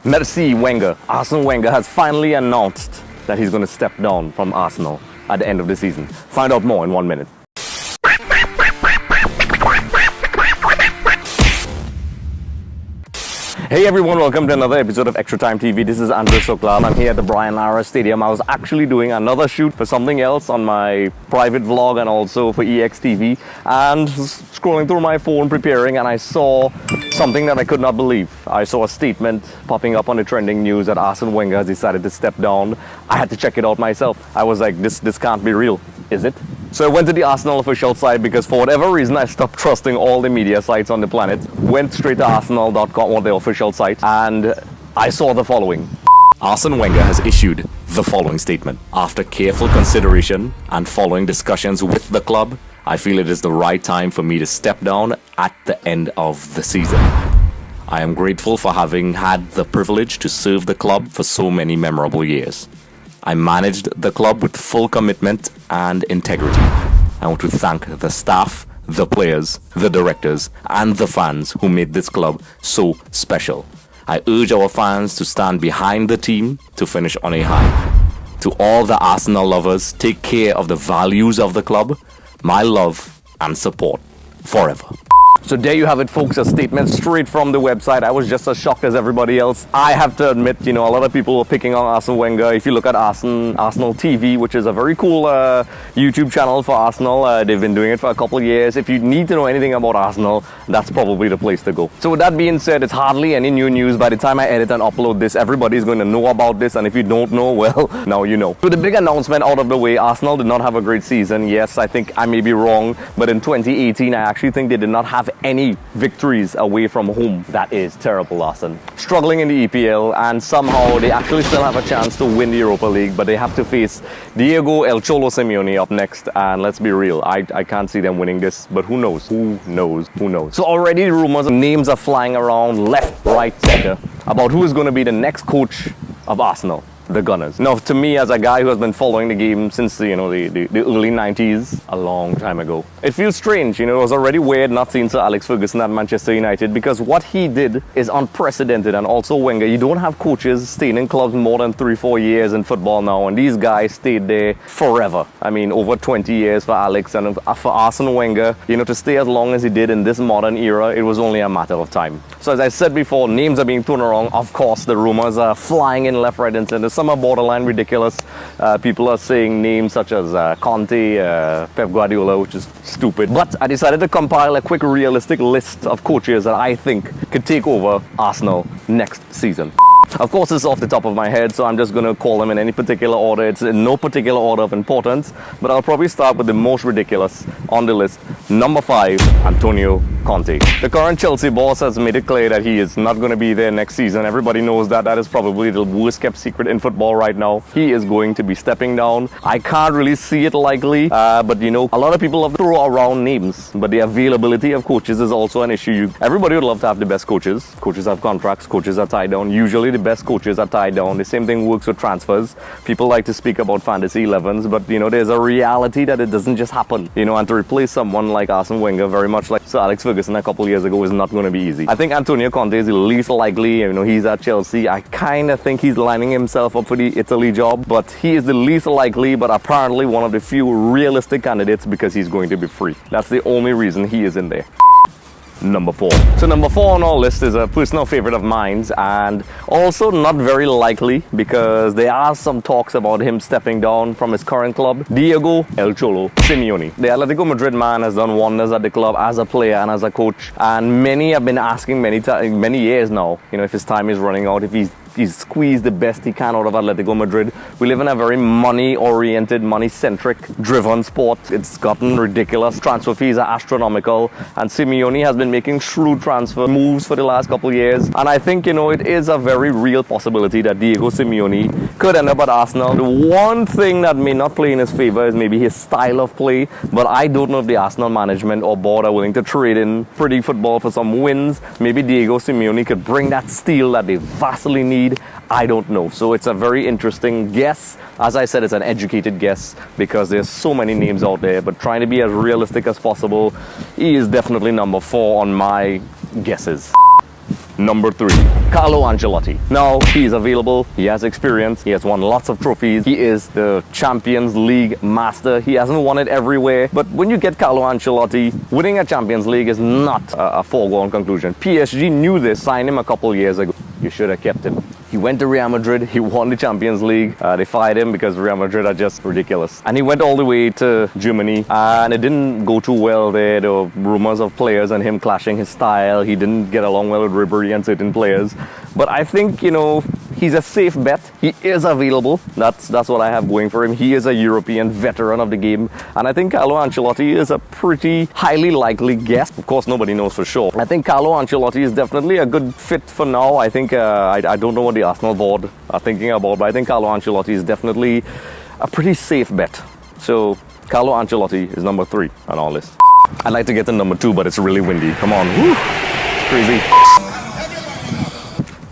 Merci Wenger. Arsene Wenger has finally announced that he's going to step down from Arsenal at the end of the season. Find out more in 1 minute. Hey everyone, welcome to another episode of Extra Time TV. This is Sooklal. I'm here at the Brian Lara Stadium. I was actually doing another shoot for something else on my private vlog and also for EXTV, and scrolling through my phone preparing, and I saw something that I could not believe. I saw a statement popping up on the trending news that Arsene Wenger has decided to step down. I had to check it out myself. I was like, this can't be real, is it? So I went to the Arsenal official site because for whatever reason I stopped trusting all the media sites on the planet. Went straight to arsenal.com or the official site, and I saw the following. Arsene Wenger has issued the following statement. After careful consideration and following discussions with the club, I feel it is the right time for me to step down at the end of the season. I am grateful for having had the privilege to serve the club for so many memorable years. I managed the club with full commitment and integrity. I want to thank the staff, the players, the directors, and the fans who made this club so special. I urge our fans to stand behind the team to finish on a high. To all the Arsenal lovers, take care of the values of the club. My love and support forever. So there you have it, folks, a statement straight from the website. I was just as shocked as everybody else. I have to admit, a lot of people were picking on Arsene Wenger. If you look at Arsenal TV, which is a very cool YouTube channel for Arsenal, they've been doing it for a couple of years. If you need to know anything about Arsenal, that's probably the place to go. So with that being said, it's hardly any new news. By the time I edit and upload this, everybody's going to know about this. And if you don't know, well, now you know. So the big announcement out of the way, Arsenal did not have a great season. Yes, I think I may be wrong, but in 2018, I actually think they did not have any victories away from home. That is terrible, Arsene. Struggling in the EPL, and somehow they actually still have a chance to win the Europa League, but they have to face Diego El Cholo Simeone up next, and let's be real, I can't see them winning this, but who knows? Who knows? Who knows? So already the rumors of names are flying around left, right, center about who is going to be the next coach of Arsenal. The Gunners. Now, to me, as a guy who has been following the game since the early 90s, a long time ago, it feels strange. It was already weird not seeing Sir Alex Ferguson at Manchester United, because what he did is unprecedented. And also Wenger, you don't have coaches staying in clubs more than 3-4 years in football now, and these guys stayed there forever. I mean, over 20 years for Alex, and for Arsene Wenger, to stay as long as he did in this modern era, it was only a matter of time. So as I said before, names are being thrown around. Of course, the rumors are flying in left, right, and center. Some are borderline ridiculous. People are saying names such as Conte, Pep Guardiola, which is stupid. But I decided to compile a quick realistic list of coaches that I think could take over Arsenal next season. Of course, it's off the top of my head, so I'm just going to call them in any particular order. It's in no particular order of importance, but I'll probably start with the most ridiculous on the list. Number 5, Antonio Conte. The current Chelsea boss has made it clear that he is not going to be there next season. Everybody knows that. That is probably the worst kept secret in football right now. He is going to be stepping down. I can't really see it likely, but a lot of people love to throw around names, but the availability of coaches is also an issue. Everybody would love to have the best coaches. Coaches have contracts. Coaches are tied down. Usually the best coaches are tied down. The same thing works with transfers. People like to speak about fantasy 11s, but there's a reality that it doesn't just happen. And to replace someone like Arsene Wenger, very much like Sir Alex Ferguson a couple of years ago, is not going to be easy. I think Antonio Conte is the least likely. He's at Chelsea. I kind of think he's lining himself up for the Italy job, but he is the least likely, but apparently one of the few realistic candidates because he's going to be free. That's the only reason he is in there. Number 4. So number 4 on our list is a personal favorite of mine, and also not very likely because there are some talks about him stepping down from his current club. Diego El Cholo Simeone. The Atletico Madrid man has done wonders at the club as a player and as a coach, and many have been asking many years now, if his time is running out, if he's squeezed the best he can out of Atletico Madrid. We live in a very money-oriented, money-centric, driven sport. It's gotten ridiculous. Transfer fees are astronomical, and Simeone has been making shrewd transfer moves for the last couple of years. And I think, it is a very real possibility that Diego Simeone could end up at Arsenal. The one thing that may not play in his favor is maybe his style of play, but I don't know if the Arsenal management or board are willing to trade in pretty football for some wins. Maybe Diego Simeone could bring that steel that they vastly need. I don't know. So it's a very interesting guess. As I said, it's an educated guess because there's so many names out there, but trying to be as realistic as possible, he is definitely number 4 on my guesses. Number 3, Carlo Ancelotti. Now, he is available, he has experience, he has won lots of trophies, he is the Champions League master, he hasn't won it everywhere, but when you get Carlo Ancelotti, winning a Champions League is not a foregone conclusion. PSG knew this, signed him a couple years ago. You should have kept him. He went to Real Madrid, he won the Champions League, they fired him because Real Madrid are just ridiculous. And he went all the way to Germany and it didn't go too well there. There were rumors of players and him clashing his style. He didn't get along well with Ribery and certain players. But I think, he's a safe bet. He is available. That's what I have going for him. He is a European veteran of the game. And I think Carlo Ancelotti is a pretty highly likely guess. Of course, nobody knows for sure. I think Carlo Ancelotti is definitely a good fit for now. I think, I don't know what the Arsenal board are thinking about, but I think Carlo Ancelotti is definitely a pretty safe bet. So, Carlo Ancelotti is number 3 on our list. I'd like to get to number 2, but it's really windy. Come on. Woo. Crazy.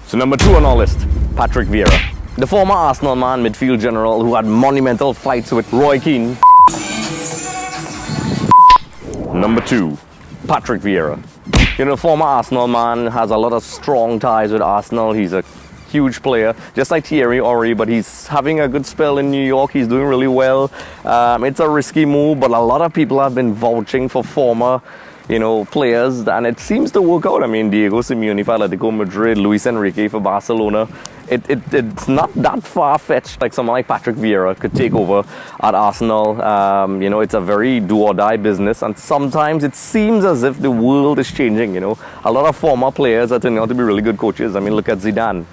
So number 2 on our list, Patrick Vieira. The former Arsenal man, midfield general, who had monumental fights with Roy Keane. Number 2, Patrick Vieira. The former Arsenal man has a lot of strong ties with Arsenal. He's a huge player, just like Thierry Henry, but he's having a good spell in New York. He's doing really well. It's a risky move, but a lot of people have been vouching for former players, and it seems to work out. I mean, Diego Simeone for Atletico Madrid, Luis Enrique for Barcelona. It's not that far-fetched. Like someone like Patrick Vieira could take over at Arsenal. It's a very do-or-die business, and sometimes it seems as if the world is changing. A lot of former players are turning out to be really good coaches. I mean, look at Zidane.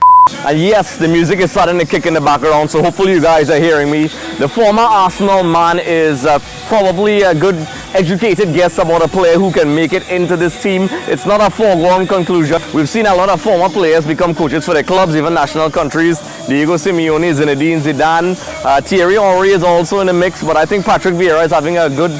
And yes, the music is starting to kick in the background, so hopefully you guys are hearing me. The former Arsenal man is probably a good educated guess about a player who can make it into this team. It's not a foregone conclusion. We've seen a lot of former players become coaches for their clubs, even national countries. Diego Simeone, Zinedine Zidane, Thierry Henry is also in the mix, but I think Patrick Vieira is having a good,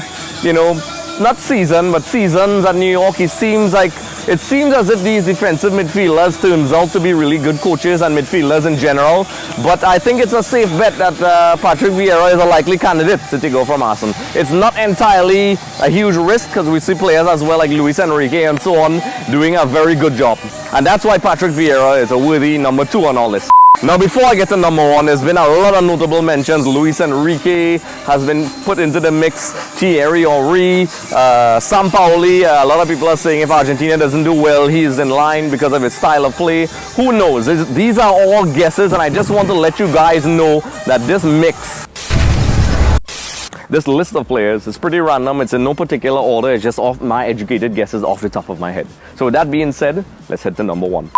not season, but seasons at New York. It seems as if these defensive midfielders turns out to be really good coaches and midfielders in general. But I think it's a safe bet that Patrick Vieira is a likely candidate to take over from Arsene. It's not entirely a huge risk because we see players as well like Luis Enrique and so on doing a very good job. And that's why Patrick Vieira is a worthy number 2 on our list. Now, before I get to number 1, there's been a lot of notable mentions. Luis Enrique has been put into the mix. Thierry Henry, Sampaoli. A lot of people are saying if Argentina doesn't do well, he's in line because of his style of play. Who knows? These are all guesses, and I just want to let you guys know that this list of players is pretty random. It's in no particular order. It's just off my educated guesses off the top of my head. So with that being said, let's head to number 1.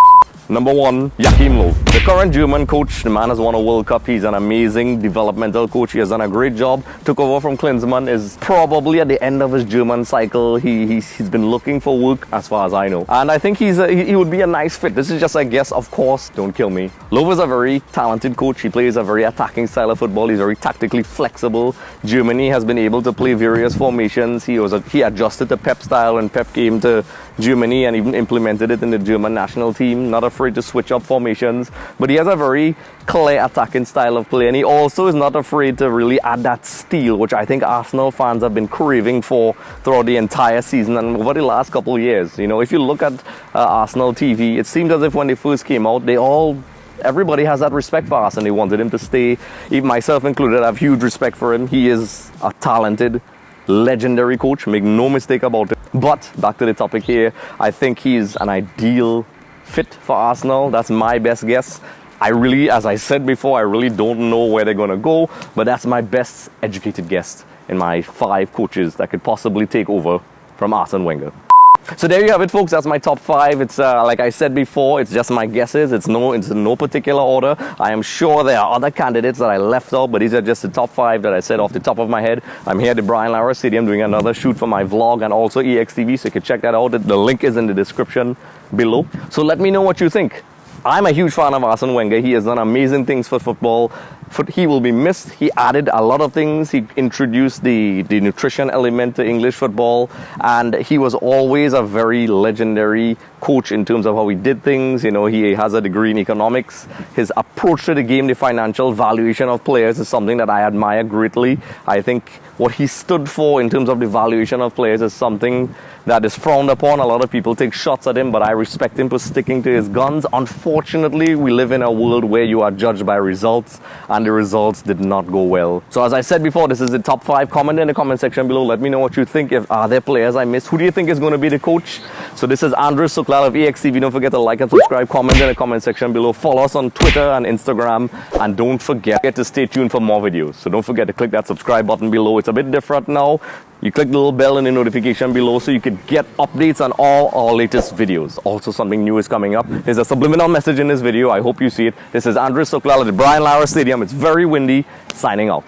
Number 1, Joachim Löw. The current German coach, the man has won a World Cup. He's an amazing developmental coach. He has done a great job. Took over from Klinsmann, is probably at the end of his German cycle. He's been looking for work as far as I know. And I think he would be a nice fit. This is just a guess, of course. Don't kill me. Löw is a very talented coach. He plays a very attacking style of football. He's very tactically flexible. Germany has been able to play various formations. He adjusted to Pep style when Pep came to Germany and even implemented it in the German national team. Not afraid to switch up formations, but he has a very clear attacking style of play, and he also is not afraid to really add that steel, which I think Arsenal fans have been craving for throughout the entire season and over the last couple of years. If you look at Arsenal TV, it seems as if when they first came out, everybody has that respect for Arsene. They wanted him to stay. Even myself included, I have huge respect for him. He is a talented, legendary coach, make no mistake about it. But back to the topic here, I think he's an ideal fit for Arsenal. That's my best guess. As I said before, I really don't know where they're going to go, but that's my best educated guess in my 5 coaches that could possibly take over from Arsene Wenger. So there you have it, folks. That's my top 5. It's like I said before, it's just my guesses. It's in no particular order. I am sure there are other candidates that I left out, but these are just the top 5 that I said off the top of my head. I'm here at the Brian Lara Stadium doing another shoot for my vlog and also EXTV, so you can check that out. The link is in the description below. So let me know what you think. I'm a huge fan of Arsene Wenger. He has done amazing things for football. he will be missed. He added a lot of things. He introduced the nutrition element to English football, and he was always a very legendary coach in terms of how he did things. You know, he has a degree in economics. His approach to the game, the financial valuation of players, is something that I admire greatly. I think what he stood for in terms of the valuation of players is something that is frowned upon. A lot of people take shots at him, but I respect him for sticking to his guns. Unfortunately, we live in a world where you are judged by results, and the results did not go well. So as I said before, this is the top 5. Comment in the comment section below. Let me know what you think. Are there players I missed? Who do you think is going to be the coach? So this is Andres Sooklal of EXTV. Don't forget to like and subscribe. Comment in the comment section below. Follow us on Twitter and Instagram. And don't forget to stay tuned for more videos. So don't forget to click that subscribe button below. It's a bit different now. You click the little bell in the notification below so you can get updates on all our latest videos. Also, something new is coming up. There's a subliminal message in this video. I hope you see it. This is Andres Sooklal at the Brian Lara Stadium. It's very windy. Signing out.